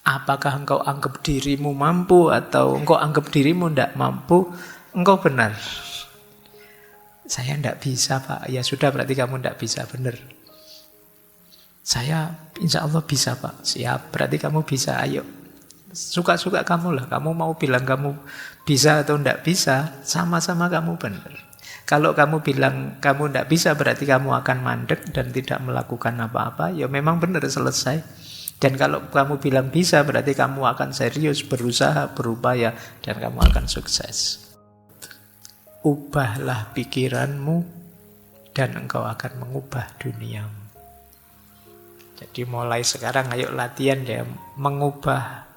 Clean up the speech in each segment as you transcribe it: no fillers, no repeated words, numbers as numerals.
Apakah engkau anggap dirimu mampu atau engkau anggap dirimu tidak mampu, engkau benar. Saya tidak bisa, Pak. Ya sudah, berarti kamu tidak bisa, benar. Saya insya Allah bisa, Pak. Siap, berarti kamu bisa, ayo. Suka-suka kamu lah. Kamu mau bilang kamu bisa atau tidak bisa, sama-sama kamu benar. Kalau kamu bilang kamu tidak bisa, berarti kamu akan mandek dan tidak melakukan apa-apa, ya memang benar, selesai. Dan kalau kamu bilang bisa, berarti kamu akan serius, berusaha, berupaya, dan kamu akan sukses. Ubahlah pikiranmu, dan engkau akan mengubah duniamu. Jadi mulai sekarang ayo latihan ya, mengubah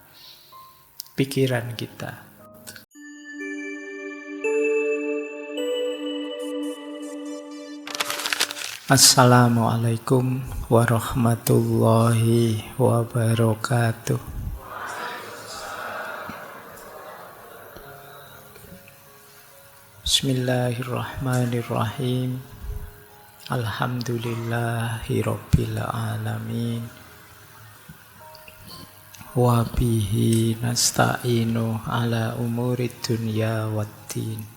pikiran kita. Assalamualaikum warahmatullahi wabarakatuh. Bismillahirrahmanirrahim. Alhamdulillahirabbil alamin. Wa bihi nasta'inu ala umurid dunya waddin.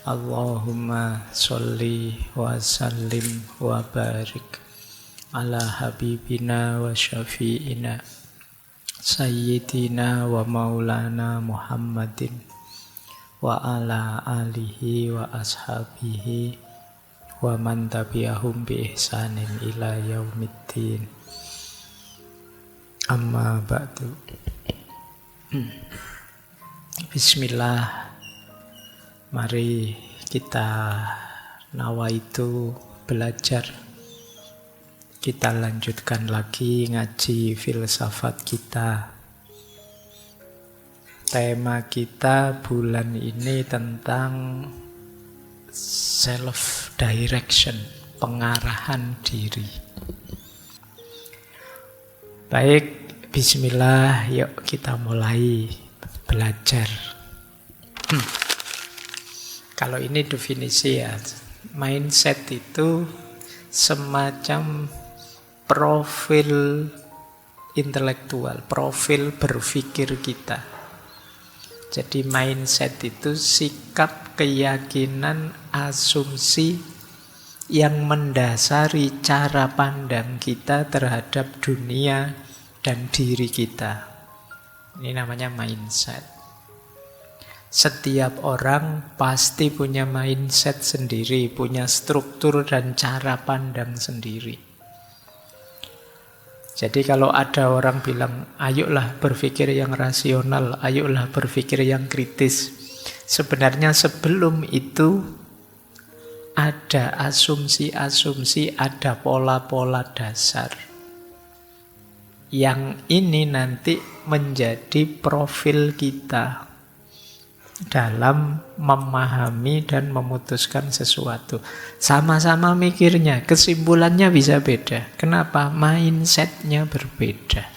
Allahumma sholli wa sallim wa barik ala habibina wa syafi'ina sayyidina wa maulana Muhammadin wa ala alihi wa ashabihi wa man tabi'ahum bi ihsanin ila yaumiddin. Amma ba'du. Bismillah. Mari kita nawaitu belajar. Kita lanjutkan lagi ngaji filsafat kita. Tema kita bulan ini tentang self-direction, pengarahan diri. Baik, bismillah, yuk kita mulai belajar. Kalau ini definisi ya, mindset itu semacam profil intelektual, profil berpikir kita. Jadi mindset itu sikap, keyakinan, asumsi yang mendasari cara pandang kita terhadap dunia dan diri kita. Ini namanya mindset. Setiap orang pasti punya mindset sendiri, punya struktur dan cara pandang sendiri. Jadi kalau ada orang bilang, ayolah berpikir yang rasional, ayolah berpikir yang kritis. Sebenarnya sebelum itu ada asumsi-asumsi, ada pola-pola dasar. Yang ini nanti menjadi profil kita dalam memahami dan memutuskan sesuatu. Sama-sama mikirnya, kesimpulannya bisa beda. Kenapa? Mindsetnya berbeda.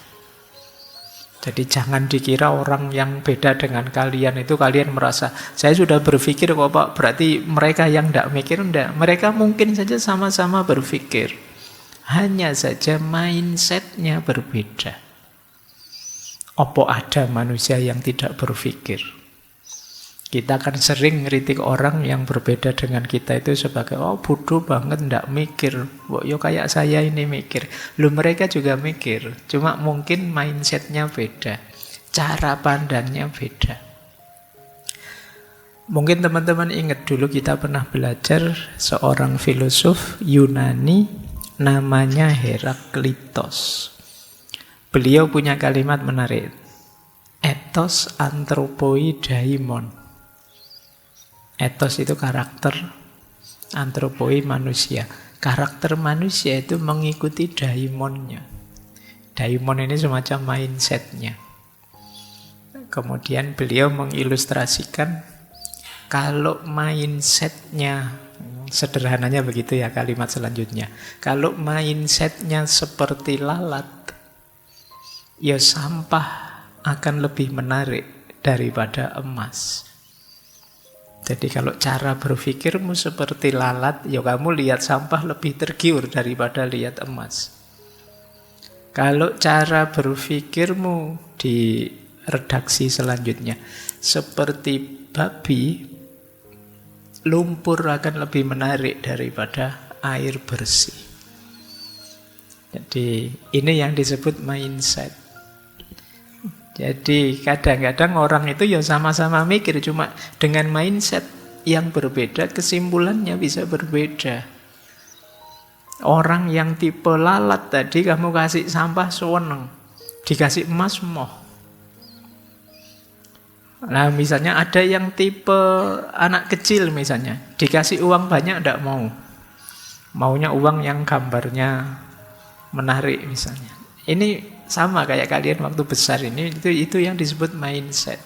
Jadi jangan dikira orang yang beda dengan kalian itu kalian merasa, saya sudah berpikir kok Pak, berarti mereka yang tidak mikir, tidak. Mereka mungkin saja sama-sama berpikir. Hanya saja mindsetnya berbeda. Apa ada manusia yang tidak berpikir? Kita kan sering ngeritik orang yang berbeda dengan kita itu sebagai, oh bodoh banget, ndak mikir. Yo kayak saya ini mikir. Loh mereka juga mikir. Cuma mungkin mindsetnya beda. Cara pandangnya beda. Mungkin teman-teman ingat dulu kita pernah belajar seorang filosof Yunani namanya Heraklitos. Beliau punya kalimat menarik. Ethos anthropoi daimon. Ethos itu karakter, antropoi manusia. Karakter manusia itu mengikuti daimonnya. Daimon ini semacam mindsetnya. Kemudian beliau mengilustrasikan kalau mindsetnya, sederhananya begitu ya kalimat selanjutnya. Kalau mindsetnya seperti lalat, ya sampah akan lebih menarik daripada emas. Jadi kalau cara berpikirmu seperti lalat, ya kamu lihat sampah lebih tergiur daripada lihat emas. Kalau cara berpikirmu di redaksi selanjutnya seperti babi, lumpur akan lebih menarik daripada air bersih. Jadi ini yang disebut mindset. Jadi kadang-kadang orang itu ya sama-sama mikir, cuma dengan mindset yang berbeda kesimpulannya bisa berbeda. Orang yang tipe lalat tadi kamu kasih sampah seneng, dikasih emas moh. Nah misalnya ada yang tipe anak kecil misalnya, dikasih uang banyak tidak mau. Maunya uang yang gambarnya menarik misalnya. Ini sama kayak kalian waktu besar ini, itu yang disebut mindset.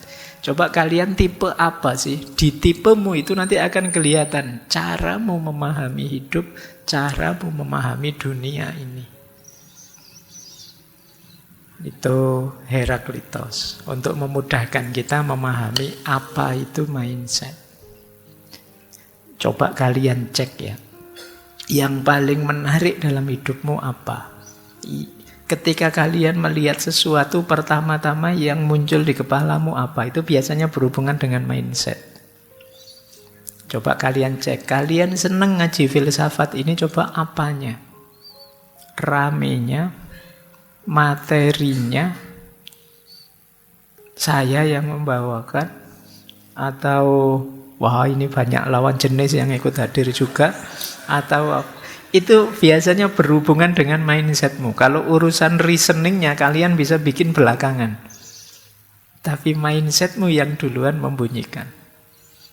Coba kalian tipe apa sih? Di tipemu itu nanti akan kelihatan caramu memahami hidup, caramu memahami dunia ini. Itu Heraklitos untuk memudahkan kita memahami apa itu mindset. Coba kalian cek ya. Yang paling menarik dalam hidupmu apa? Ketika kalian melihat sesuatu, pertama-tama yang muncul di kepalamu apa? Itu biasanya berhubungan dengan mindset. Coba kalian cek. Kalian seneng ngaji filsafat ini, coba apanya? Ramenya, materinya, saya yang membawakan, atau wah ini banyak lawan jenis yang ikut hadir juga, atau itu biasanya berhubungan dengan mindsetmu. Kalau urusan reasoningnya kalian bisa bikin belakangan, tapi mindsetmu yang duluan membunyikan.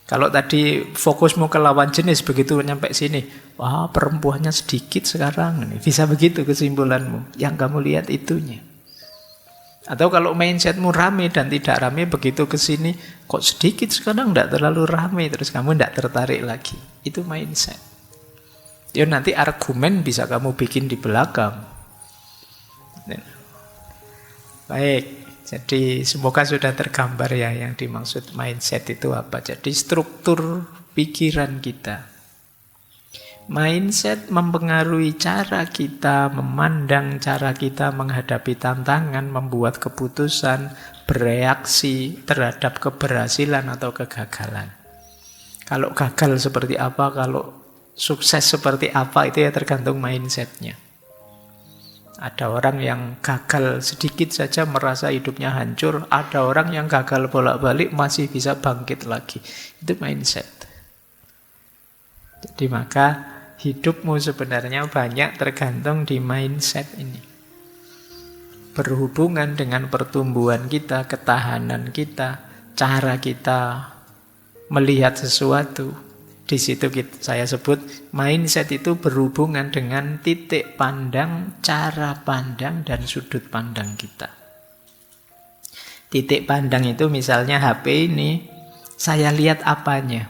Kalau tadi fokusmu ke lawan jenis, begitu nyampe sini, wah perempuannya sedikit sekarang, bisa begitu kesimpulanmu. Yang kamu lihat itunya. Atau kalau mindsetmu rame dan tidak rame, begitu ke sini, kok sedikit sekarang, tidak terlalu rame, terus kamu tidak tertarik lagi. Itu mindset. Ya nanti argumen bisa kamu bikin di belakang. Baik, jadi semoga sudah tergambar ya yang dimaksud mindset itu apa. Jadi struktur pikiran kita. Mindset mempengaruhi cara kita memandang, cara kita menghadapi tantangan, membuat keputusan, bereaksi terhadap keberhasilan atau kegagalan. Kalau gagal seperti apa, kalau sukses seperti apa, itu ya tergantung mindsetnya. Ada orang yang gagal sedikit saja merasa hidupnya hancur, ada orang yang gagal bolak-balik masih bisa bangkit lagi. Itu mindset. Jadi maka hidupmu sebenarnya banyak tergantung di mindset ini. Berhubungan dengan pertumbuhan kita, ketahanan kita, cara kita melihat sesuatu. Di situ saya sebut mindset itu berhubungan dengan titik pandang, cara pandang, dan sudut pandang kita. Titik pandang itu misalnya HP ini, saya lihat apanya?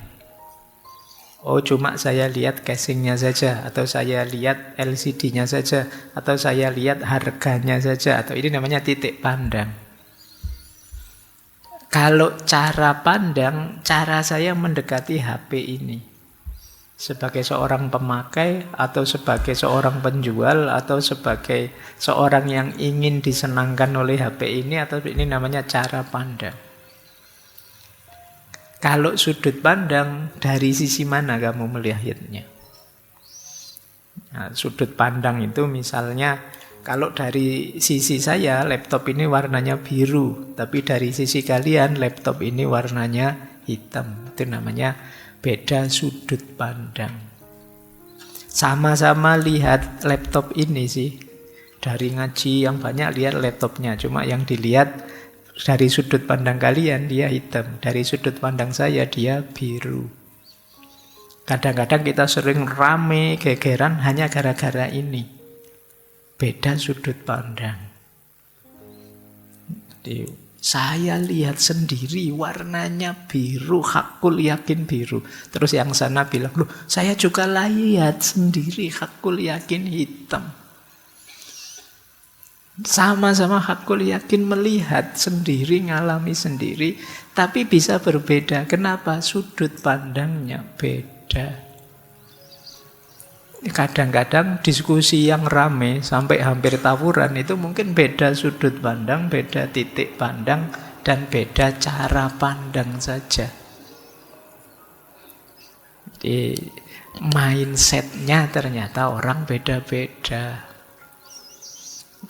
Oh cuma saya lihat casingnya saja, atau saya lihat LCD-nya saja, atau saya lihat harganya saja, atau ini namanya titik pandang. Kalau cara pandang, cara saya mendekati HP ini. Sebagai seorang pemakai, atau sebagai seorang penjual, atau sebagai seorang yang ingin disenangkan oleh HP ini, atau ini namanya cara pandang. Kalau sudut pandang, dari sisi mana kamu melihatnya? Nah, sudut pandang itu misalnya, kalau dari sisi saya, laptop ini warnanya biru, tapi dari sisi kalian, laptop ini warnanya hitam. Itu namanya beda sudut pandang. Sama-sama lihat laptop ini sih. Dari ngaji yang banyak lihat laptopnya, cuma yang dilihat dari sudut pandang kalian dia hitam, dari sudut pandang saya dia biru. Kadang-kadang kita sering rame, gegeran hanya gara-gara ini. Beda sudut pandang. Jadi, saya lihat sendiri warnanya biru, hakul yakin biru. Terus yang sana bilang, loh saya juga lihat sendiri, hakul yakin hitam. Sama-sama hakul yakin melihat sendiri, ngalami sendiri, tapi bisa berbeda. Kenapa? Sudut pandangnya beda. Kadang-kadang diskusi yang rame sampai hampir tawuran itu mungkin beda sudut pandang, beda titik pandang, dan beda cara pandang saja. Jadi mindsetnya ternyata orang beda-beda.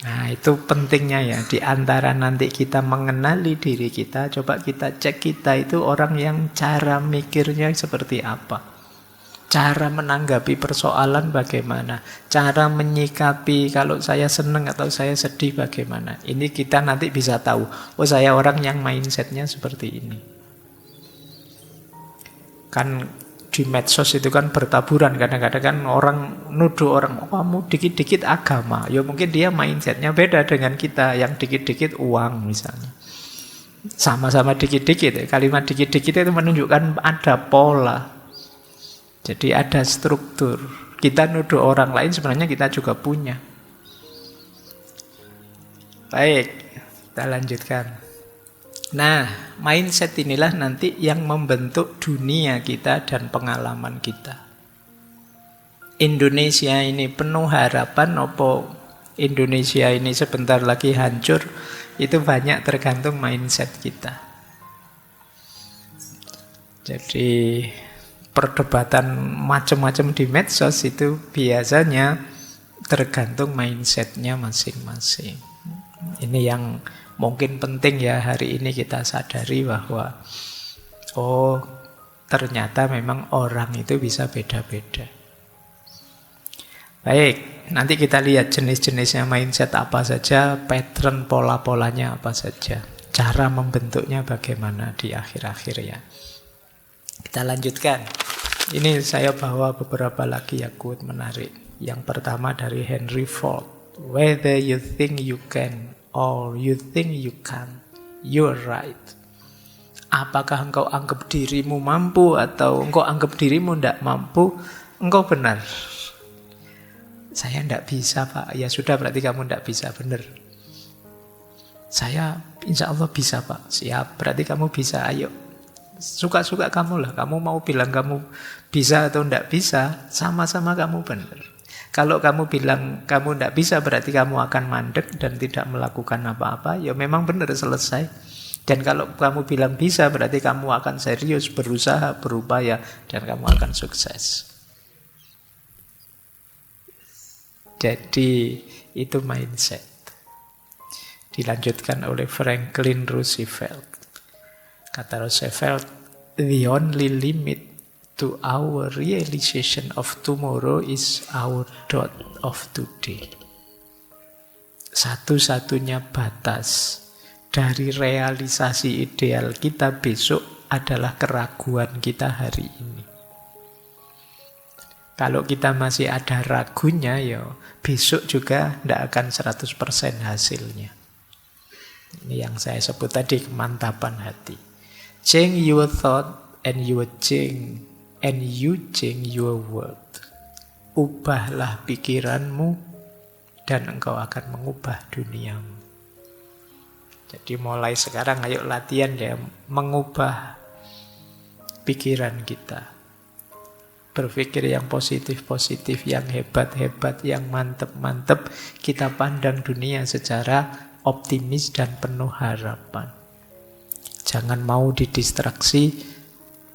Nah, itu pentingnya ya. Di antara nanti kita mengenali diri kita, coba kita cek kita itu orang yang cara mikirnya seperti apa. Cara menanggapi persoalan bagaimana. Cara menyikapi kalau saya senang atau saya sedih bagaimana. Ini kita nanti bisa tahu. Oh, saya orang yang mindsetnya seperti ini. Kan di medsos itu kan bertaburan, kadang-kadang kan orang nuduh orang, oh, kamu dikit-dikit agama. Ya mungkin dia mindsetnya beda dengan kita yang dikit-dikit uang misalnya. Sama-sama dikit-dikit, kalimat dikit-dikit itu menunjukkan ada pola. Jadi ada struktur. Kita nuduh orang lain sebenarnya kita juga punya. Baik, kita lanjutkan. Nah, mindset inilah nanti yang membentuk dunia kita dan pengalaman kita. Indonesia ini penuh harapan, opo Indonesia ini sebentar lagi hancur, itu banyak tergantung mindset kita. Jadi perdebatan macam-macam di medsos itu biasanya tergantung mindsetnya masing-masing. Ini yang mungkin penting ya hari ini kita sadari bahwa oh ternyata memang orang itu bisa beda-beda. Baik, nanti kita lihat jenis-jenisnya mindset apa saja, pattern pola-polanya apa saja, cara membentuknya bagaimana di akhir-akhir ya. Kita lanjutkan. Ini saya bawa beberapa lagi ya quote menarik. Yang pertama dari Henry Ford. Whether you think you can or you think you can't, you're right. Apakah engkau anggap dirimu mampu atau engkau anggap dirimu tidak mampu, engkau benar. Saya tidak bisa Pak. Ya sudah berarti kamu tidak bisa, benar. Saya insya Allah bisa Pak. Siap, berarti kamu bisa, ayo. Suka-suka kamu lah. Kamu mau bilang kamu bisa atau tidak bisa, sama-sama kamu benar. Kalau kamu bilang kamu tidak bisa, berarti kamu akan mandek dan tidak melakukan apa-apa, ya memang benar, selesai. Dan kalau kamu bilang bisa, berarti kamu akan serius, berusaha, berupaya, dan kamu akan sukses. Jadi itu mindset. Dilanjutkan oleh Franklin Roosevelt. Kata Roosevelt, the only limit to our realization of tomorrow is our thought of today. Satu-satunya batas dari realisasi ideal kita besok adalah keraguan kita hari ini. Kalau kita masih ada ragunya, ya besok juga tidak akan 100% hasilnya. Ini yang saya sebut tadi, kemantapan hati. Change your thought and you change your world. Ubahlah pikiranmu dan engkau akan mengubah duniamu. Jadi mulai sekarang ayo latihan ya, mengubah pikiran kita. Berpikir yang positif-positif, yang hebat-hebat, yang mantep-mantep. Kita pandang dunia secara optimis dan penuh harapan. Jangan mau didistraksi,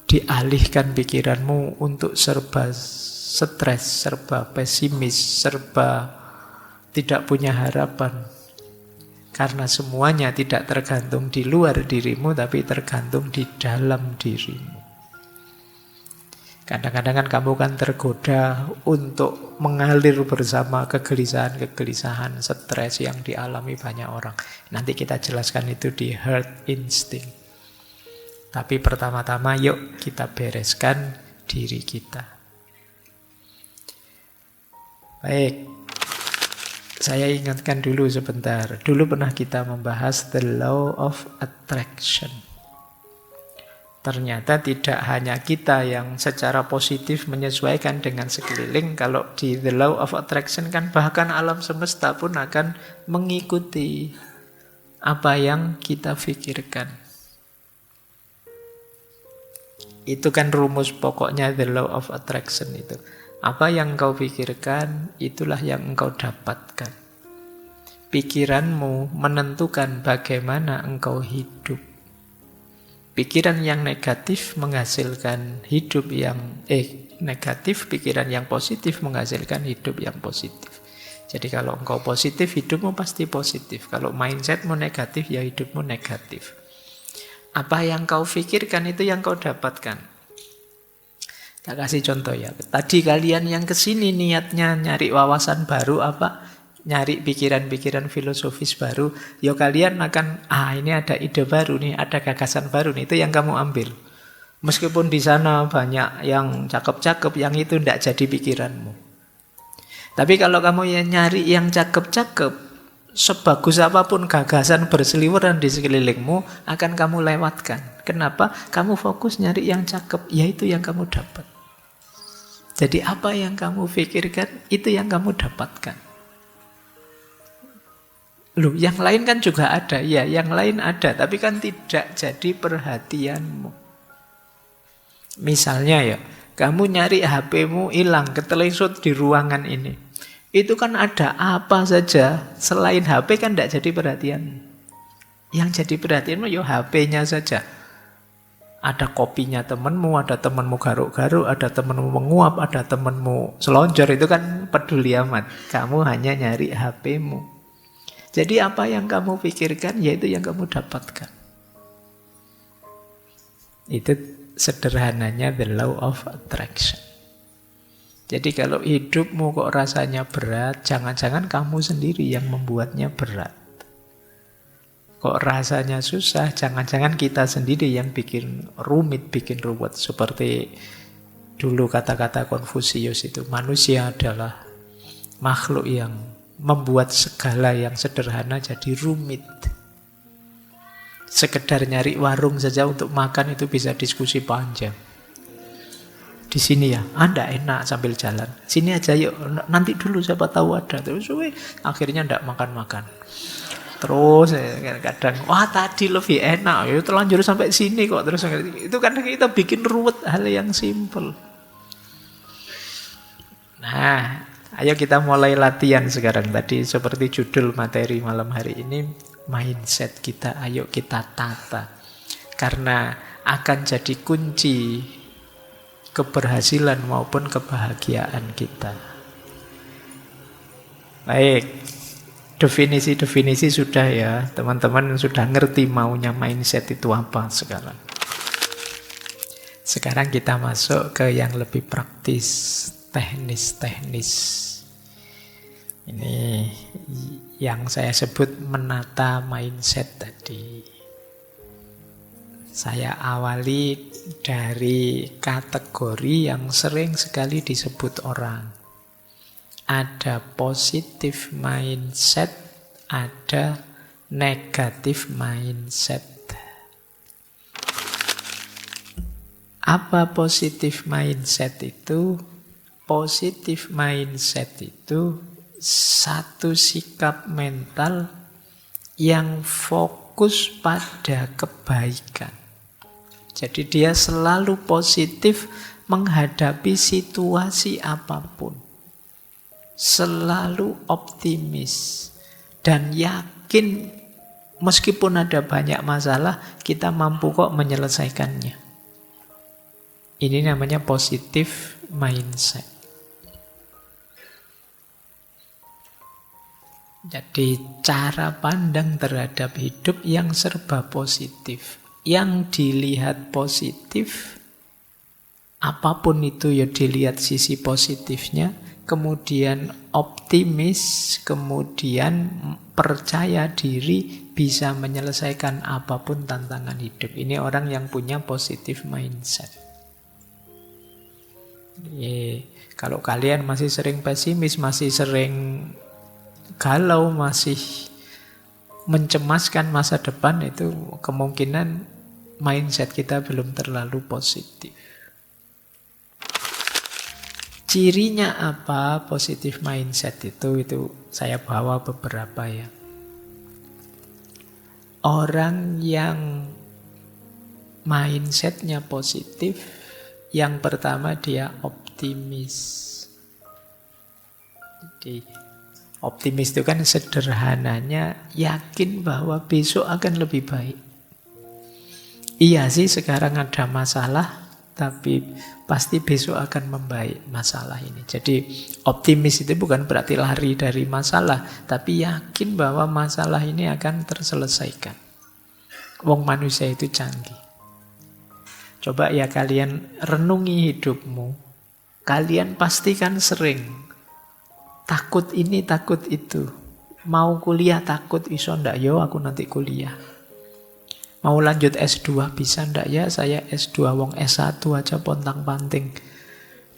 dialihkan pikiranmu untuk serba stres, serba pesimis, serba tidak punya harapan. Karena semuanya tidak tergantung di luar dirimu, tapi tergantung di dalam dirimu. Kadang-kadang kan kamu kan tergoda untuk mengalir bersama kegelisahan-kegelisahan, stres yang dialami banyak orang. Nanti kita jelaskan itu di herd instinct. Tapi pertama-tama yuk kita bereskan diri kita. Baik, saya ingatkan dulu sebentar. Dulu pernah kita membahas the law of attraction. Ternyata tidak hanya kita yang secara positif menyesuaikan dengan sekeliling. Kalau di the law of attraction kan bahkan alam semesta pun akan mengikuti apa yang kita pikirkan. Itu kan rumus pokoknya the law of attraction itu. Apa yang engkau pikirkan, itulah yang engkau dapatkan. Pikiranmu menentukan bagaimana engkau hidup. Pikiran yang negatif menghasilkan hidup yang negatif, pikiran yang positif menghasilkan hidup yang positif. Jadi kalau engkau positif, hidupmu pasti positif. Kalau mindsetmu negatif, ya hidupmu negatif. Apa yang kau pikirkan itu yang kau dapatkan. Tak kasih contoh ya. Tadi kalian yang kesini niatnya nyari wawasan baru apa? Nyari pikiran-pikiran filosofis baru. Ya kalian akan, ini ada ide baru nih, ada gagasan baru nih. Itu yang kamu ambil. Meskipun di sana banyak yang cakep-cakep, yang itu tidak jadi pikiranmu. Tapi kalau kamu yang nyari yang cakep-cakep, sebagus apapun gagasan berseliweran di sekelilingmu, akan kamu lewatkan. Kenapa? Kamu fokus nyari yang cakep, yaitu yang kamu dapat. Jadi apa yang kamu pikirkan, itu yang kamu dapatkan. Loh, yang lain kan juga ada. Ya, yang lain ada, tapi kan tidak jadi perhatianmu. Misalnya ya, kamu nyari HP-mu hilang, ketelesut di ruangan ini. Itu kan ada apa saja, selain HP kan tidak jadi perhatianmu. Yang jadi perhatianmu ya HP-nya saja. Ada kopinya temanmu, ada temanmu garuk-garuk, ada temanmu menguap, ada temanmu selonjor, itu kan peduli amat. Kamu hanya nyari HP-mu. Jadi apa yang kamu pikirkan, yaitu yang kamu dapatkan. Itu sederhananya the law of attraction. Jadi kalau hidupmu kok rasanya berat, jangan-jangan kamu sendiri yang membuatnya berat. Kok rasanya susah, jangan-jangan kita sendiri yang bikin rumit, bikin ruwet. Seperti dulu kata-kata Konfusius itu, manusia adalah makhluk yang membuat segala yang sederhana jadi rumit. Sekedar nyari warung saja untuk makan itu bisa diskusi panjang. Di sini ya, Anda enak sambil jalan. Sini aja yuk, nanti dulu siapa tahu ada. Terus akhirnya ndak makan-makan. Terus kadang, wah tadi lebih enak, ya terlanjur sampai sini kok. Terus itu kan kita bikin ruwet hal yang simple. Nah, ayo kita mulai latihan sekarang. Tadi seperti judul materi malam hari ini, mindset kita ayo kita tata. Karena akan jadi kunci keberhasilan maupun kebahagiaan kita. Baik, definisi-definisi sudah ya. Teman-teman sudah ngerti maunya mindset itu apa sekarang. Sekarang kita masuk ke yang lebih praktis, teknis-teknis. Ini yang saya sebut menata mindset tadi. Saya awali dari kategori yang sering sekali disebut orang. Ada positive mindset, ada negative mindset. Apa positive mindset itu? Positive mindset itu satu sikap mental yang fokus pada kebaikan. Jadi dia selalu positif menghadapi situasi apapun. Selalu optimis dan yakin meskipun ada banyak masalah, kita mampu kok menyelesaikannya. Ini namanya positive mindset. Jadi cara pandang terhadap hidup yang serba positif. Yang dilihat positif, apapun itu ya dilihat sisi positifnya, kemudian optimis, kemudian percaya diri bisa menyelesaikan apapun tantangan hidup. Ini orang yang punya positive mindset. Kalau kalian masih sering pesimis, masih sering galau, masih mencemaskan masa depan, itu kemungkinan mindset kita belum terlalu positif. Cirinya apa positive mindset itu saya bawa beberapa ya. Orang yang mindsetnya positif, yang pertama dia optimis. Jadi optimis itu kan sederhananya yakin bahwa besok akan lebih baik. Iya sih sekarang ada masalah, tapi pasti besok akan membaik masalah ini. Jadi optimis itu bukan berarti lari dari masalah, tapi yakin bahwa masalah ini akan terselesaikan. Wong manusia itu canggih. Coba ya kalian renungi hidupmu. Kalian pasti kan sering takut ini, takut itu. Mau kuliah takut, iso ndak yo aku nanti kuliah. Mau lanjut S2 bisa ndak ya? Saya S2, wong S1 aja pontang-panting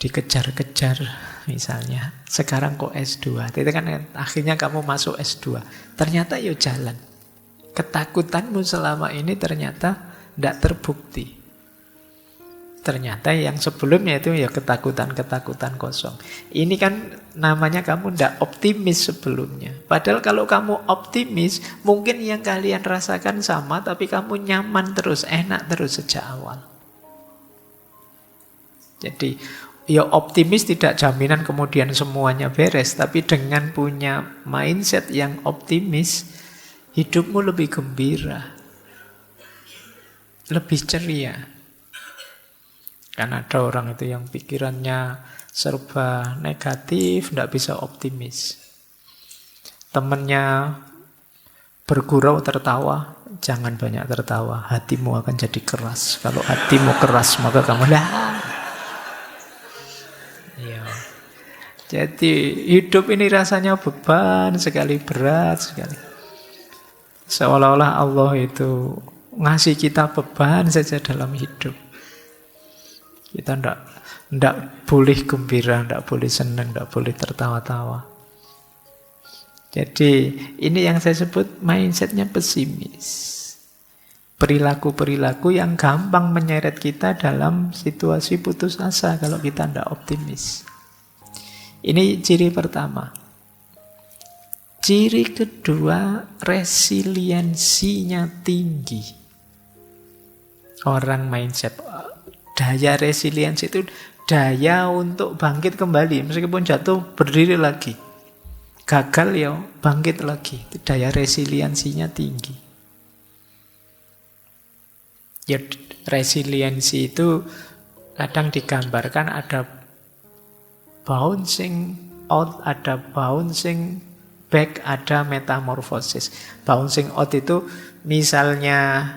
dikejar-kejar misalnya. Sekarang kok S2? Itu kan akhirnya kamu masuk S2. Ternyata yo jalan. Ketakutanmu selama ini ternyata ndak terbukti. Ternyata yang sebelumnya itu ya ketakutan-ketakutan kosong. Ini kan namanya kamu ndak optimis sebelumnya. Padahal kalau kamu optimis, mungkin yang kalian rasakan sama, tapi kamu nyaman terus, enak terus sejak awal. Jadi ya optimis tidak jaminan kemudian semuanya beres, tapi dengan punya mindset yang optimis, hidupmu lebih gembira, lebih ceria. Kan ada orang itu yang pikirannya serba negatif, tidak bisa optimis. Temennya bergurau tertawa, jangan banyak tertawa, hatimu akan jadi keras. Kalau hatimu keras, maka kamu ya. Jadi hidup ini rasanya beban sekali, berat sekali. Seolah-olah Allah itu ngasih kita beban saja dalam hidup. Kita ndak boleh gembira, ndak boleh senang, ndak boleh tertawa-tawa. Jadi ini yang saya sebut mindsetnya pesimis. Perilaku-perilaku yang gampang menyeret kita dalam situasi putus asa kalau kita ndak optimis. Ini ciri pertama. Ciri kedua, resiliensinya tinggi. Orang mindset daya resiliensi itu daya untuk bangkit kembali. Meskipun jatuh, berdiri lagi. Gagal ya, bangkit lagi. Itu daya resiliensinya tinggi. Ya, resiliensi itu kadang digambarkan ada bouncing out, ada bouncing back, ada metamorfosis. Bouncing out itu misalnya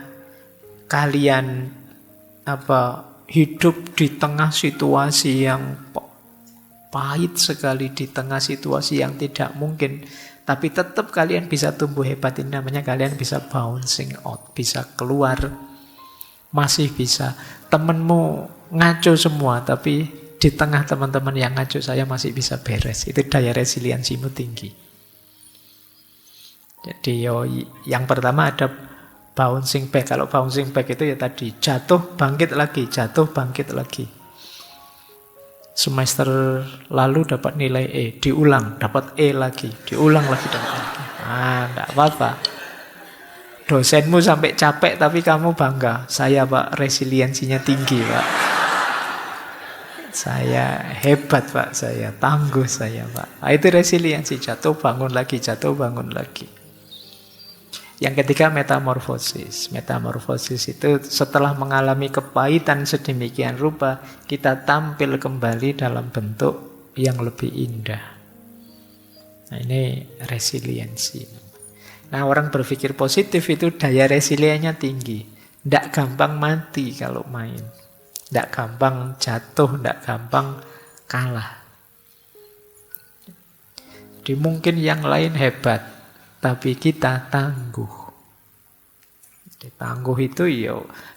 kalian hidup di tengah situasi yang pahit sekali, di tengah situasi yang tidak mungkin, tapi tetap kalian bisa tumbuh hebat. Ini namanya kalian bisa bouncing out, bisa keluar, masih bisa. Temenmu ngaco semua, tapi di tengah teman-teman yang ngaco saya masih bisa beres. Itu daya resiliensimu tinggi. Jadi yang pertama ada bouncing back. Kalau bouncing back itu ya tadi, jatuh, bangkit lagi, jatuh, bangkit lagi. Semester lalu dapat nilai E, diulang, dapat E lagi, diulang lagi, dapat lagi. Enggak apa-apa. Dosenmu sampai capek, tapi kamu bangga. Saya Pak, resiliensinya tinggi Pak. Saya hebat Pak, saya tangguh saya Pak. Itu resiliensi, jatuh, bangun lagi, jatuh, bangun lagi. Yang ketiga metamorfosis. Metamorfosis itu setelah mengalami kepahitan sedemikian rupa, kita tampil kembali dalam bentuk yang lebih indah. Nah ini resiliensi. Nah orang berpikir positif itu daya resiliennya tinggi. Tidak gampang mati kalau main. Tidak gampang jatuh, tidak gampang kalah. Jadi mungkin yang lain hebat, tapi kita tangguh. Tangguh itu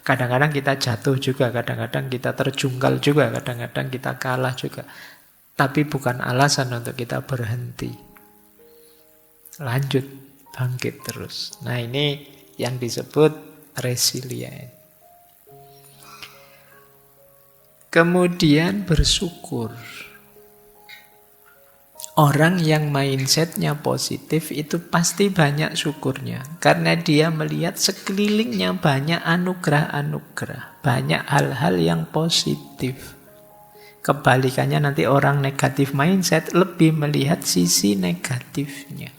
kadang-kadang kita jatuh juga, kadang-kadang kita terjungkal juga, kadang-kadang kita kalah juga. Tapi bukan alasan untuk kita berhenti. Lanjut, bangkit terus. Nah ini yang disebut resilient. Kemudian bersyukur. Orang yang mindsetnya positif itu pasti banyak syukurnya. Karena dia melihat sekelilingnya banyak anugerah-anugerah. Banyak hal-hal yang positif. Kebalikannya nanti orang negatif mindset lebih melihat sisi negatifnya.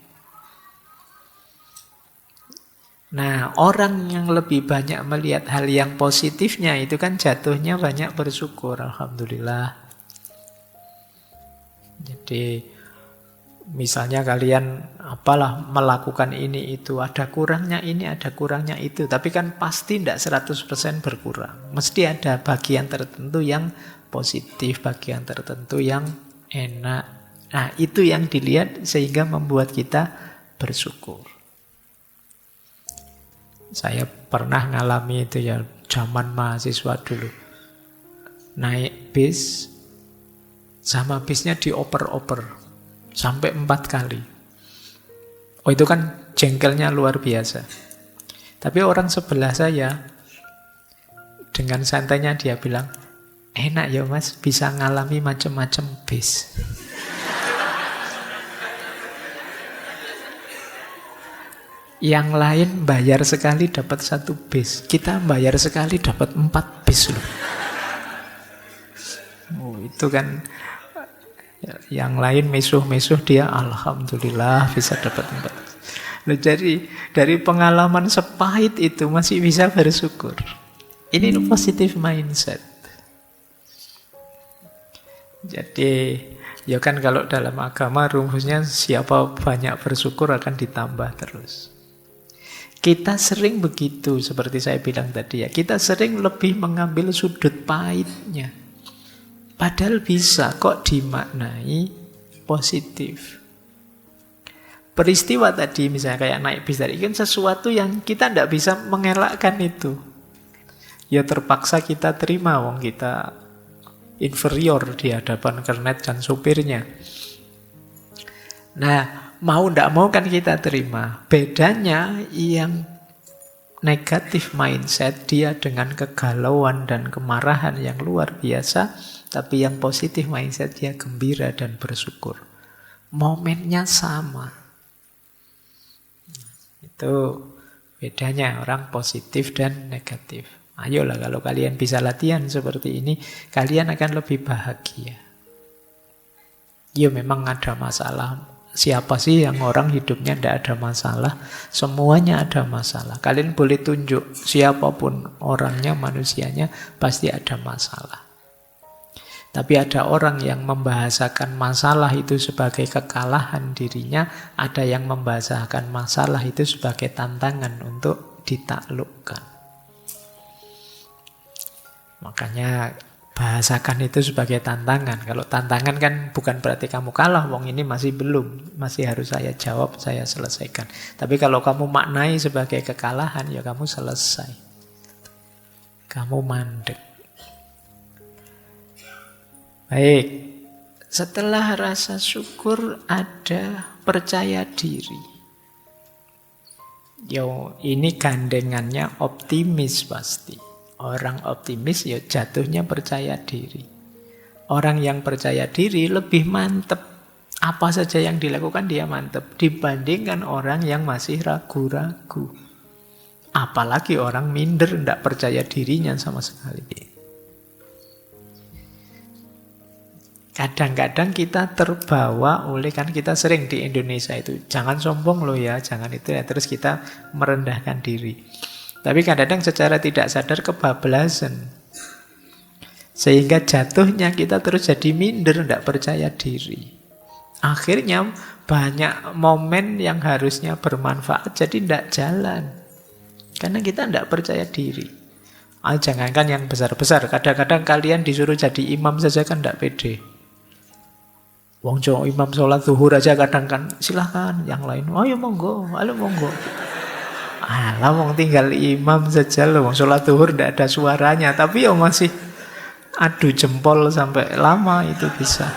Nah, orang yang lebih banyak melihat hal yang positifnya itu kan jatuhnya banyak bersyukur, alhamdulillah. Jadi misalnya kalian melakukan ini itu, ada kurangnya ini, ada kurangnya itu, tapi kan pasti tidak 100% berkurang. Mesti ada bagian tertentu yang positif, bagian tertentu yang enak. Nah, itu yang dilihat sehingga membuat kita bersyukur. Saya pernah ngalami itu ya, zaman mahasiswa dulu. Naik bis, sama bisnya dioper-oper sampai 4 kali. Oh, itu kan jengkelnya luar biasa. Tapi orang sebelah saya dengan santainya dia bilang, enak ya mas, bisa ngalami macam-macam bis. Yang lain bayar sekali dapat 1 bis, kita bayar sekali dapat 4 bis loh. Oh, itu kan yang lain misuh-misuh, dia alhamdulillah bisa dapat 4. Loh, jadi dari pengalaman sepahit itu masih bisa bersyukur. Ini positive mindset. Jadi ya kan kalau dalam agama rumusnya siapa banyak bersyukur akan ditambah terus. Kita sering begitu, seperti saya bilang tadi ya, kita sering lebih mengambil sudut pahitnya. Padahal bisa kok dimaknai positif. Peristiwa tadi misalnya kayak naik bis tadi kan sesuatu yang kita tidak bisa mengelakkan itu. Ya terpaksa kita terima, wong kita inferior di hadapan kernet dan supirnya. Nah, mau tidak mau kan kita terima. Bedanya yang negatif mindset, dia dengan kegalauan dan kemarahan yang luar biasa. Tapi yang positif mindset dia gembira dan bersyukur. Momennya sama. Itu bedanya orang positif dan negatif. Ayolah kalau kalian bisa latihan seperti ini, kalian akan lebih bahagia. Ya memang ada masalah. Siapa sih yang orang hidupnya tidak ada masalah? Semuanya ada masalah. Kalian boleh tunjuk siapapun orangnya, manusianya, pasti ada masalah. Tapi ada orang yang membahasakan masalah itu sebagai kekalahan dirinya, ada yang membahasakan masalah itu sebagai tantangan untuk ditaklukkan. Makanya bahasakan itu sebagai tantangan. Kalau tantangan kan bukan berarti kamu kalah, wong ini masih belum, masih harus saya jawab, saya selesaikan. Tapi kalau kamu maknai sebagai kekalahan, ya kamu selesai. Kamu mandek. Baik, setelah rasa syukur ada percaya diri. Yo, ini gandengannya optimis pasti. Orang optimis ya jatuhnya percaya diri. Orang yang percaya diri lebih mantep. Apa saja yang dilakukan dia mantep dibandingkan orang yang masih ragu-ragu. Apalagi orang minder, tidak percaya dirinya sama sekali. Kadang-kadang kita terbawa oleh, kan kita sering di Indonesia itu, jangan sombong loh ya, jangan itu ya, terus kita merendahkan diri. Tapi kadang-kadang secara tidak sadar kebablasan. Sehingga jatuhnya kita terus jadi minder, tidak percaya diri. Akhirnya banyak momen yang harusnya bermanfaat jadi tidak jalan. Karena kita tidak percaya diri. Jangankan yang besar-besar, kadang-kadang kalian disuruh jadi imam saja kan tidak pede. Wong Jawa imam sholat zuhur aja kadang kan silahkan, yang lain ayo monggo, alah wong tinggal imam saja loh, wong sholat zuhur tidak ada suaranya, tapi ya masih adu jempol sampai lama itu bisa.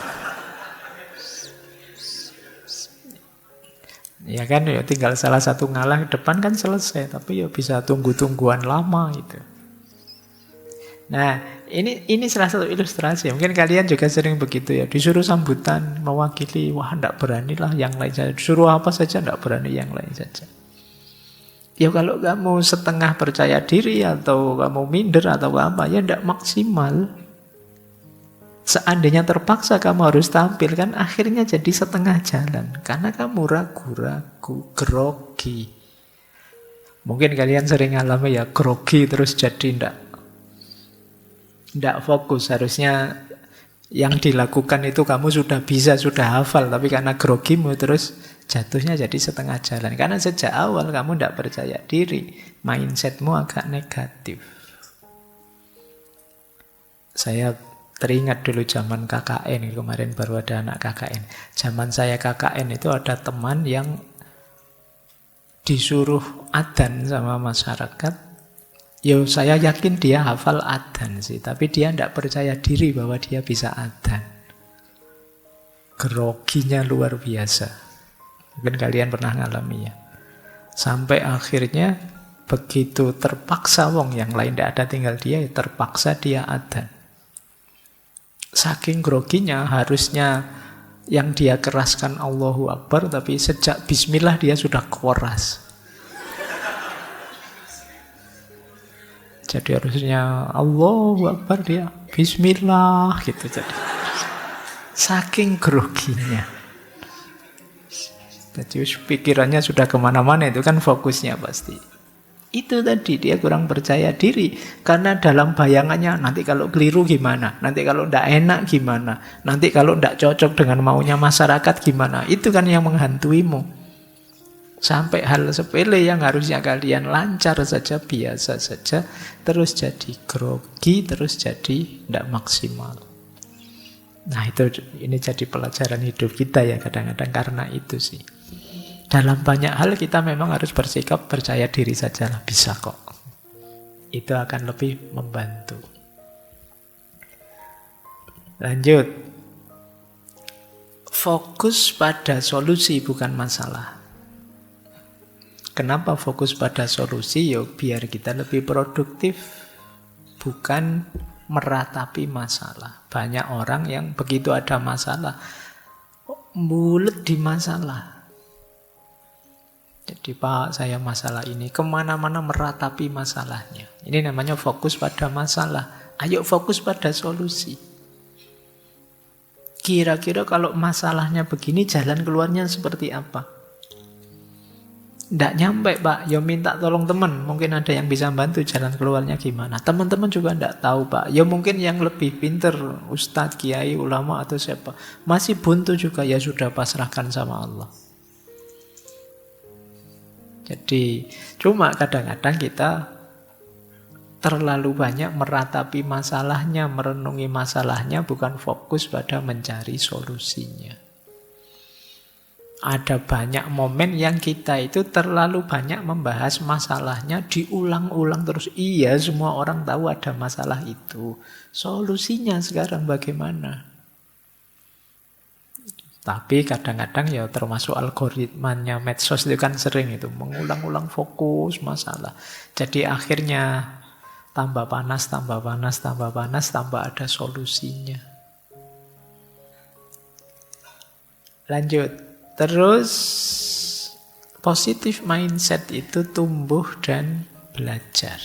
Ya kan, ya tinggal salah satu ngalah depan kan selesai, tapi ya bisa tunggu-tungguan lama itu. Nah, ini salah satu ilustrasi. Mungkin kalian juga sering begitu ya. Disuruh sambutan, mewakili, wah tidak beranilah yang lain saja. Disuruh apa saja tidak berani yang lain saja. Ya kalau kamu setengah percaya diri atau kamu minder atau apa, ya tidak maksimal. Seandainya terpaksa kamu harus tampil, kan akhirnya jadi setengah jalan. Karena kamu ragu-ragu, grogi. Mungkin kalian sering alami ya, grogi terus jadi ndak fokus. Harusnya yang dilakukan itu kamu sudah bisa, sudah hafal. Tapi karena grogimu terus jatuhnya jadi setengah jalan. Karena sejak awal kamu ndak percaya diri. Mindsetmu agak negatif. Saya teringat dulu zaman KKN, kemarin baru ada anak KKN. Zaman saya KKN itu ada teman yang disuruh adzan sama masyarakat. Ya saya yakin dia hafal adzan sih, tapi dia tidak percaya diri bahwa dia bisa adzan. Groginya luar biasa. Mungkin kalian pernah ngalami ya. Sampai akhirnya begitu terpaksa wong yang lain tidak ada, tinggal dia, ya terpaksa dia adzan. Saking groginya, harusnya yang dia keraskan Allahu Akbar, tapi sejak bismillah dia sudah keras. Jadi harusnya Allahu Akbar, dia bismillah gitu. Jadi saking groginya. Jadi pikirannya sudah kemana-mana, itu kan fokusnya pasti. Itu tadi, dia kurang percaya diri. Karena dalam bayangannya, nanti kalau keliru gimana? Nanti kalau tidak enak gimana? Nanti kalau tidak cocok dengan maunya masyarakat gimana? Itu kan yang menghantuimu. Sampai hal sepele yang harusnya kalian lancar saja, biasa saja, terus jadi grogi, terus jadi tidak maksimal. Nah ini jadi pelajaran hidup kita ya kadang-kadang, karena itu sih. Dalam banyak hal kita memang harus bersikap percaya diri saja lah, bisa kok. Itu akan lebih membantu. Lanjut. Fokus pada solusi bukan masalah. Kenapa fokus pada solusi? Ya biar kita lebih produktif, bukan meratapi masalah. Banyak orang yang begitu ada masalah, bulet di masalah. Jadi Pak, saya masalah ini, kemana-mana meratapi masalahnya. Ini namanya fokus pada masalah. Ayo fokus pada solusi. Kira-kira kalau masalahnya begini, jalan keluarnya seperti apa? Nggak nyampe Pak, ya minta tolong teman. Mungkin ada yang bisa bantu jalan keluarnya gimana. Teman-teman juga nggak tahu Pak. Ya mungkin yang lebih pinter, ustadz, kiai, ulama atau siapa. Masih buntu juga, ya sudah pasrahkan sama Allah. Jadi cuma kadang-kadang kita terlalu banyak meratapi masalahnya, merenungi masalahnya, bukan fokus pada mencari solusinya. Ada banyak momen yang kita itu terlalu banyak membahas masalahnya, diulang-ulang terus. Iya, semua orang tahu ada masalah itu. Solusinya sekarang bagaimana? Tapi kadang-kadang ya termasuk algoritmanya medsos itu kan sering itu mengulang-ulang fokus masalah. Jadi akhirnya tambah panas, tambah panas, tambah panas, tambah ada solusinya. Lanjut. Terus positive mindset itu tumbuh dan belajar.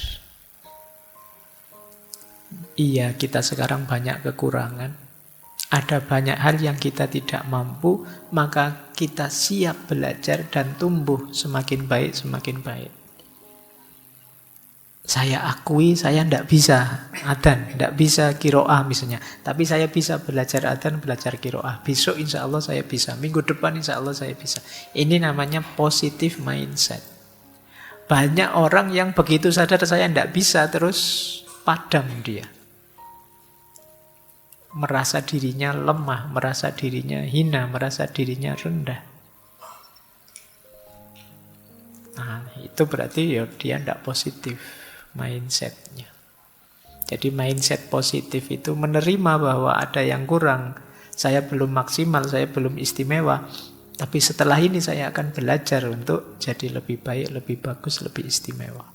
Iya, kita sekarang banyak kekurangan. Ada banyak hal yang kita tidak mampu, maka kita siap belajar dan tumbuh semakin baik, semakin baik. Saya akui saya tidak bisa adzan, tidak bisa qiraah misalnya. Tapi saya bisa belajar adzan, belajar qiraah. Besok insya Allah saya bisa, minggu depan insya Allah saya bisa. Ini namanya positive mindset. Banyak orang yang begitu sadar saya tidak bisa, terus padam dia. Merasa dirinya lemah, merasa dirinya hina, merasa dirinya rendah. Nah, itu berarti ya dia tidak positif mindsetnya. Jadi mindset positif itu menerima bahwa ada yang kurang. Saya belum maksimal, saya belum istimewa. Tapi setelah ini saya akan belajar untuk jadi lebih baik, lebih bagus, lebih istimewa.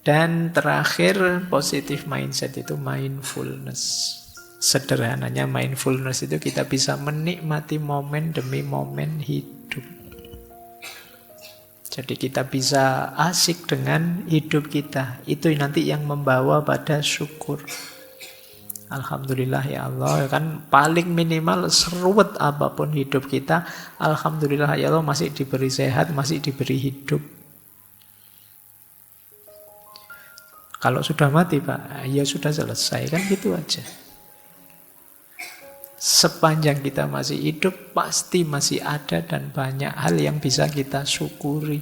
Dan terakhir, positive mindset itu mindfulness. Sederhananya mindfulness itu kita bisa menikmati momen demi momen hidup. Jadi kita bisa asik dengan hidup kita. Itu nanti yang membawa pada syukur. Alhamdulillah ya Allah, kan paling minimal seruat apapun hidup kita, alhamdulillah ya Allah masih diberi sehat, masih diberi hidup. Kalau sudah mati Pak, ya sudah selesai, kan gitu aja. Sepanjang kita masih hidup, pasti masih ada dan banyak hal yang bisa kita syukuri.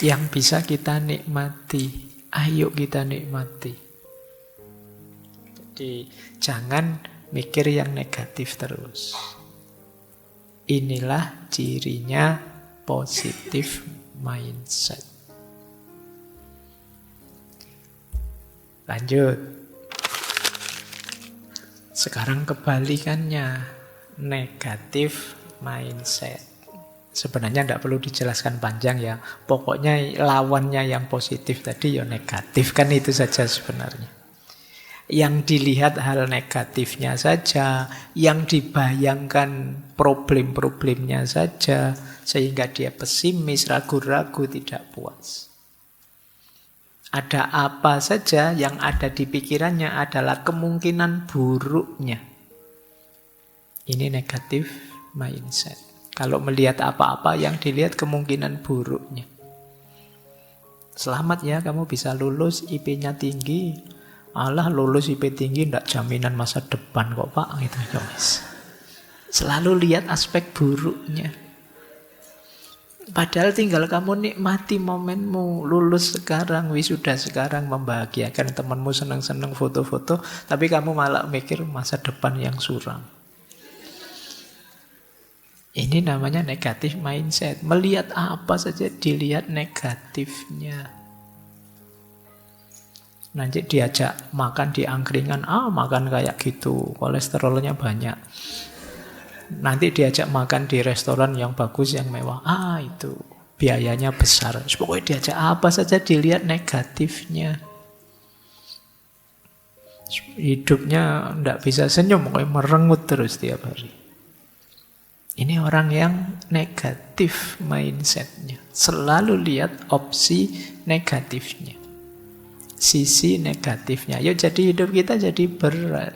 Yang bisa kita nikmati. Ayo kita nikmati. Jadi jangan mikir yang negatif terus. Inilah cirinya positive mindset. Lanjut. Sekarang kebalikannya, negatif mindset. Sebenarnya tidak perlu dijelaskan panjang ya. Pokoknya lawannya yang positif tadi ya negatif, kan itu saja sebenarnya. Yang dilihat hal negatifnya saja, yang dibayangkan problem-problemnya saja, sehingga dia pesimis, ragu-ragu, tidak puas. Ada apa saja yang ada di pikirannya adalah kemungkinan buruknya. Ini negatif mindset. Kalau melihat apa-apa yang dilihat kemungkinan buruknya. Selamat ya, kamu bisa lulus, IP-nya tinggi. Alah, lulus IP tinggi tidak jaminan masa depan kok Pak. Gitu, guys. Selalu lihat aspek buruknya. Padahal tinggal kamu nikmati momenmu, lulus sekarang, wisuda sekarang, membahagiakan temanmu, senang-senang foto-foto, tapi kamu malah mikir masa depan yang suram. Ini namanya negatif mindset. Melihat apa saja dilihat negatifnya. Nanti diajak makan di angkringan, makan kayak gitu, kolesterolnya banyak. Nanti diajak makan di restoran yang bagus, yang mewah. Itu biayanya besar. Pokoknya diajak apa saja dilihat negatifnya. Hidupnya tidak bisa senyum, pokoknya merengut terus tiap hari. Ini orang yang negatif mindsetnya. Selalu lihat opsi negatifnya. Sisi negatifnya. Yuk jadi hidup kita jadi berat.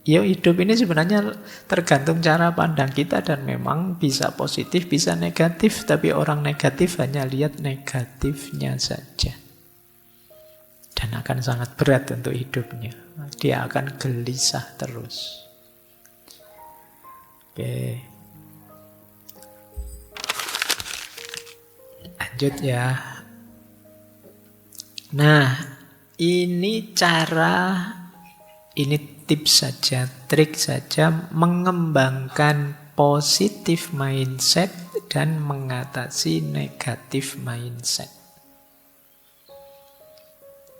Ya hidup ini sebenarnya tergantung cara pandang kita dan memang bisa positif, bisa negatif. Tapi orang negatif hanya lihat negatifnya saja. Dan akan sangat berat untuk hidupnya. Dia akan gelisah terus. Oke. Lanjut ya. Nah, ini tips saja, trik saja mengembangkan positive mindset dan mengatasi negative mindset.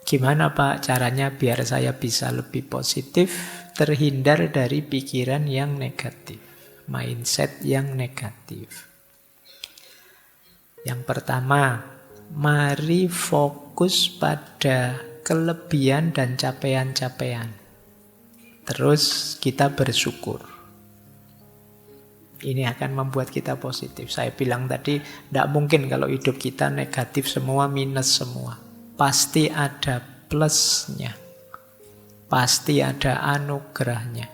Gimana Pak caranya biar saya bisa lebih positif, terhindar dari pikiran yang negatif, mindset yang negatif? Yang pertama, mari fokus pada kelebihan dan capaian-capaian. Terus kita bersyukur. Ini akan membuat kita positif. Saya bilang tadi, tidak mungkin kalau hidup kita negatif semua, minus semua. Pasti ada plusnya. Pasti ada anugerahnya.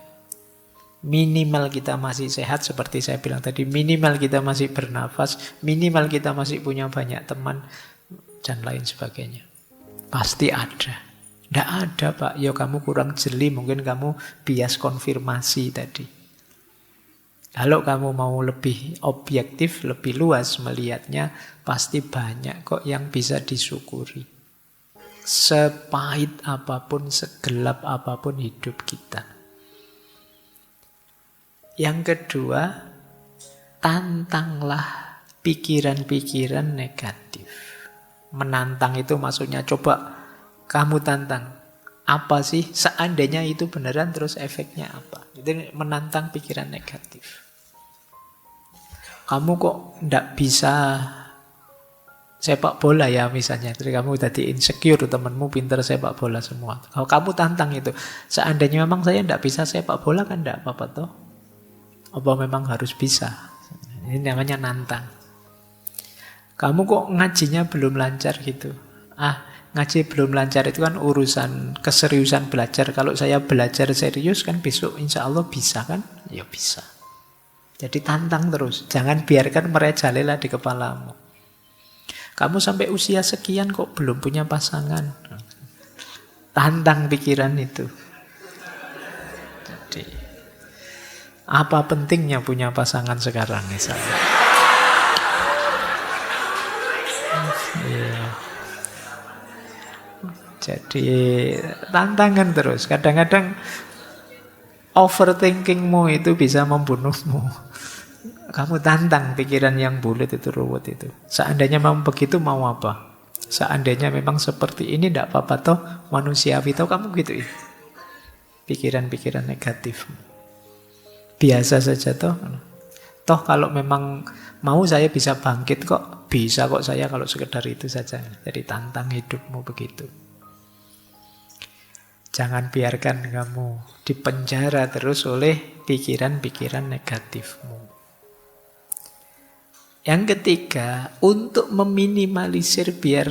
Minimal kita masih sehat, seperti saya bilang tadi. Minimal kita masih bernafas. Minimal kita masih punya banyak teman. Dan lain sebagainya. Pasti ada. Tidak ada Pak, ya kamu kurang jeli, mungkin kamu bias konfirmasi tadi. Kalau kamu mau lebih objektif, lebih luas melihatnya, pasti banyak kok yang bisa disyukuri. Sepahit apapun, segelap apapun hidup kita. Yang kedua, tantanglah pikiran-pikiran negatif. Menantang itu maksudnya coba kamu tantang, apa sih seandainya itu beneran terus efeknya apa? Itu menantang pikiran negatif. Kamu kok tidak bisa sepak bola ya misalnya. Jadi kamu tadi insecure, temanmu pintar sepak bola semua. Kalau kamu tantang itu, seandainya memang saya tidak bisa sepak bola kan tidak apa-apa toh. Apa memang harus bisa? Ini namanya nantang. Kamu kok ngajinya belum lancar gitu? Ngaji belum lancar itu kan urusan keseriusan belajar. Kalau saya belajar serius kan besok insya Allah bisa kan? Ya bisa. Jadi tantang terus. Jangan biarkan merajalela di kepalamu. Kamu sampai usia sekian kok belum punya pasangan. Tantang pikiran itu. Jadi, apa pentingnya punya pasangan sekarang misalnya? Iya. Jadi tantangan terus. Kadang-kadang overthinkingmu itu bisa membunuhmu. Kamu tantang pikiran yang bulat itu, ruwet itu. Seandainya memang begitu, mau apa? Seandainya memang seperti ini, tidak apa-apa toh, manusiawi toh, kamu gitu. Pikiran-pikiran negatif. Biasa saja toh. Toh kalau memang mau saya bisa bangkit kok. Bisa kok saya kalau sekedar itu saja. Jadi tantang hidupmu begitu. Jangan biarkan kamu dipenjara terus oleh pikiran-pikiran negatifmu. Yang ketiga, untuk meminimalisir biar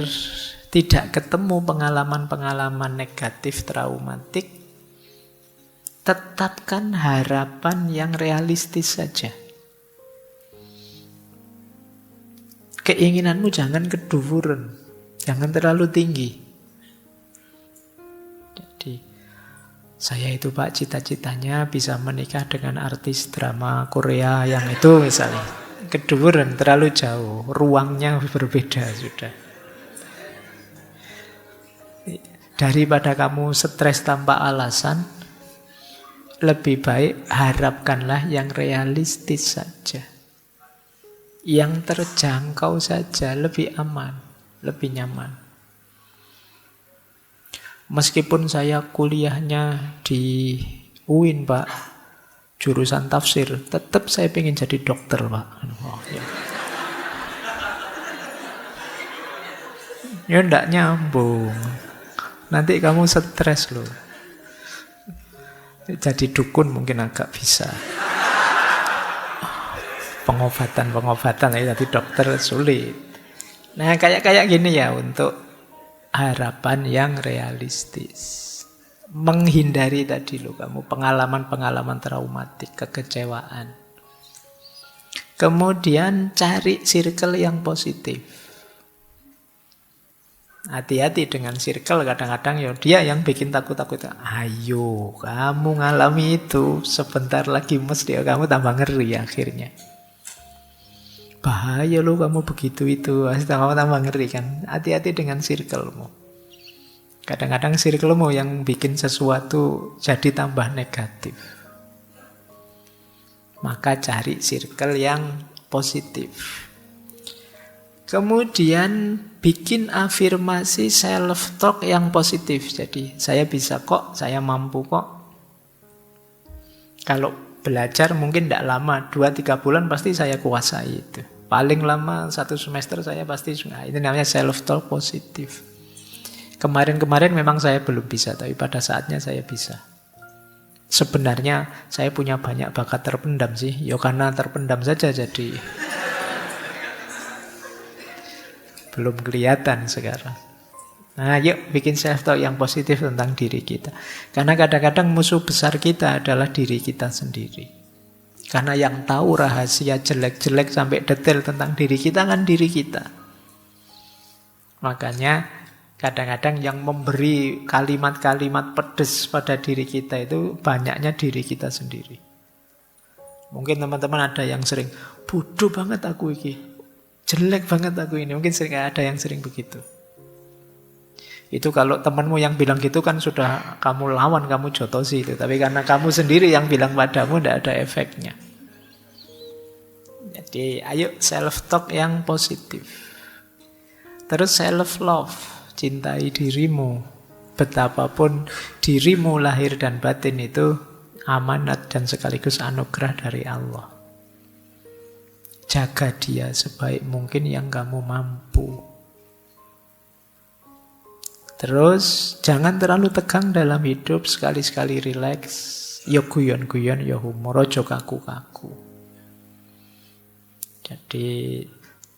tidak ketemu pengalaman-pengalaman negatif traumatik, tetapkan harapan yang realistis saja. Keinginanmu jangan keduvuran, jangan terlalu tinggi. Saya itu Pak cita-citanya bisa menikah dengan artis drama Korea yang itu misalnya. Keduren terlalu jauh, ruangnya berbeda sudah. Daripada kamu stres tanpa alasan, lebih baik harapkanlah yang realistis saja. Yang terjangkau saja, lebih aman, lebih nyaman. Meskipun saya kuliahnya di UIN, Pak, jurusan tafsir, tetap saya pengen jadi dokter, Pak. Oh, ya. Ya enggak nyambung. Nanti kamu stres loh. Jadi dukun mungkin agak bisa. Pengobatan ya, jadi dokter sulit. Nah, kayak gini ya untuk harapan yang realistis. Menghindari tadi loh kamu pengalaman-pengalaman traumatik, kekecewaan. Kemudian cari circle yang positif. Hati-hati dengan circle, kadang-kadang ya dia yang bikin takut-takut. Ayo, kamu ngalami itu, sebentar lagi mesti kamu tambah ngeri akhirnya. Bahaya loh kamu begitu itu, kamu tambah ngeri kan. Hati-hati dengan circlemu. Kadang-kadang circlemu yang bikin sesuatu jadi tambah negatif. Maka cari circle yang positif. Kemudian bikin afirmasi self-talk yang positif. Jadi saya bisa kok, saya mampu kok. Kalau belajar mungkin tidak lama, 2-3 bulan pasti saya kuasai itu. Paling lama 1 semester saya pasti, nah, itu namanya self-talk positif. Kemarin-kemarin memang saya belum bisa, tapi pada saatnya saya bisa. Sebenarnya saya punya banyak bakat terpendam sih, ya karena terpendam saja jadi belum kelihatan sekarang. Nah, yuk bikin self-talk yang positif tentang diri kita. Karena kadang-kadang musuh besar kita adalah diri kita sendiri. Karena yang tahu rahasia jelek-jelek sampai detail tentang diri kita kan diri kita. Makanya kadang-kadang yang memberi kalimat-kalimat pedes pada diri kita itu banyaknya diri kita sendiri. Mungkin teman-teman ada yang sering, bodoh banget aku ini, jelek banget aku ini. Mungkin sering ada yang sering begitu. Itu kalau temanmu yang bilang gitu kan sudah kamu lawan, kamu jotosi itu. Tapi karena kamu sendiri yang bilang padamu, tidak ada efeknya. Jadi ayo self-talk yang positif. Terus self-love, cintai dirimu. Betapapun dirimu lahir dan batin itu amanat dan sekaligus anugerah dari Allah. Jaga dia sebaik mungkin yang kamu mampu. Terus jangan terlalu tegang dalam hidup, sekali-sekali rileks. Yo guyon-guyon, yo humor, ojo kaku-kaku. Jadi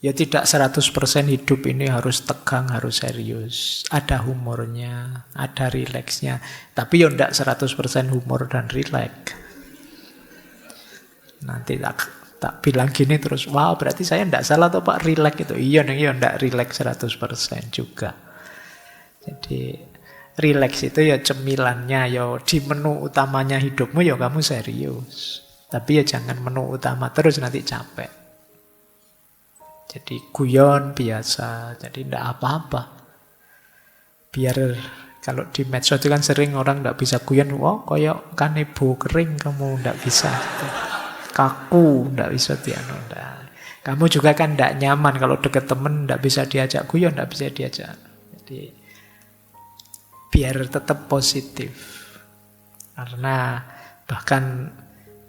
ya tidak 100% hidup ini harus tegang, harus serius. Ada humornya, ada rileksnya. Tapi ya tidak 100% humor dan rileks. Nanti tak bilang gini terus, wow berarti saya tidak salah atau Pak, rileks itu. Iya nih, ya tidak rileks 100% juga. Jadi rileks itu ya cemilannya, ya di menu utamanya hidupmu ya kamu serius. Tapi ya jangan menu utama terus, nanti capek. Jadi guyon biasa, jadi tidak apa-apa. Biar kalau di medsos itu kan sering orang tidak bisa guyon, wah kayak kanebo kering kamu tidak bisa. Gitu. Kaku, tidak bisa dianu. Kamu juga kan tidak nyaman kalau deket temen, tidak bisa diajak guyon, tidak bisa diajak. Jadi biar tetap positif. Karena bahkan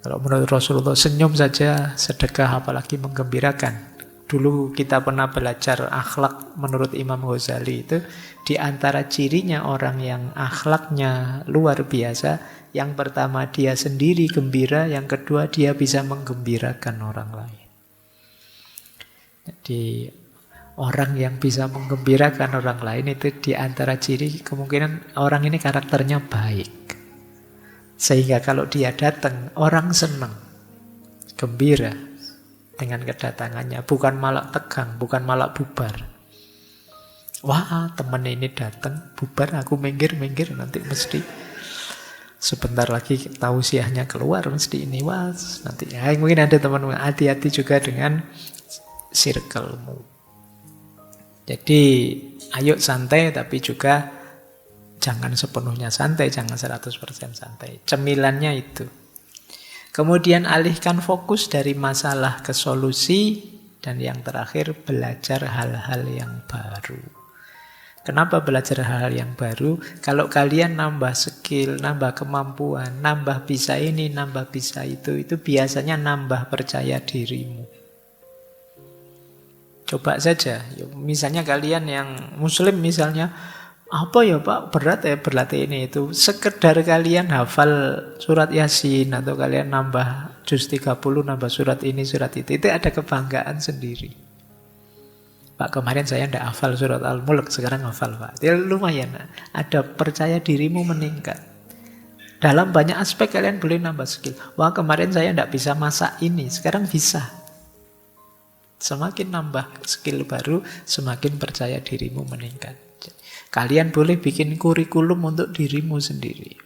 kalau menurut Rasulullah senyum saja sedekah, apalagi menggembirakan. Dulu kita pernah belajar akhlak menurut Imam Ghazali itu, di antara cirinya orang yang akhlaknya luar biasa, yang pertama dia sendiri gembira, yang kedua dia bisa menggembirakan orang lain. Jadi orang yang bisa menggembirakan orang lain itu di antara ciri kemungkinan orang ini karakternya baik. Sehingga kalau dia datang, orang senang, gembira dengan kedatangannya, bukan malah tegang, bukan malah bubar. Wah, temen ini datang, bubar, aku minggir, nanti mesti sebentar lagi tausiahnya keluar, mesti ini, wah, nanti ya, mungkin ada teman-teman, hati-hati juga dengan circle-mu. Jadi, ayo santai, tapi juga jangan sepenuhnya santai, jangan 100% santai. Cemilannya itu. Kemudian alihkan fokus dari masalah ke solusi. Dan yang terakhir, belajar hal-hal yang baru. Kenapa belajar hal-hal yang baru? Kalau kalian nambah skill, nambah kemampuan, nambah bisa ini, nambah bisa itu biasanya nambah percaya dirimu. Coba saja, misalnya kalian yang muslim misalnya, apa ya Pak, berat ya berlatih ini itu. Sekedar kalian hafal surat Yasin atau kalian nambah juz 30, nambah surat ini, surat itu ada kebanggaan sendiri. Pak, kemarin saya tidak hafal surat Al-Mulk, sekarang hafal Pak. Ya lumayan, ada percaya dirimu meningkat. Dalam banyak aspek kalian boleh nambah skill. Wah, kemarin saya tidak bisa masak ini, sekarang bisa. Semakin nambah skill baru, semakin percaya dirimu meningkat. Kalian boleh bikin kurikulum untuk dirimu sendiri.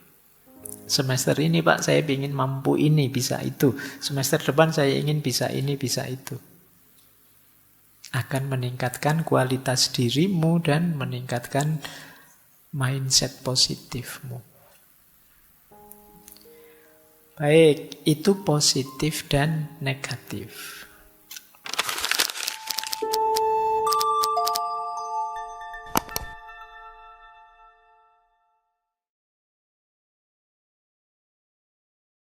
Semester ini Pak, saya ingin mampu ini, bisa itu. Semester depan saya ingin bisa ini, bisa itu. Akan meningkatkan kualitas dirimu dan meningkatkan mindset positifmu. Baik, itu positif dan negatif.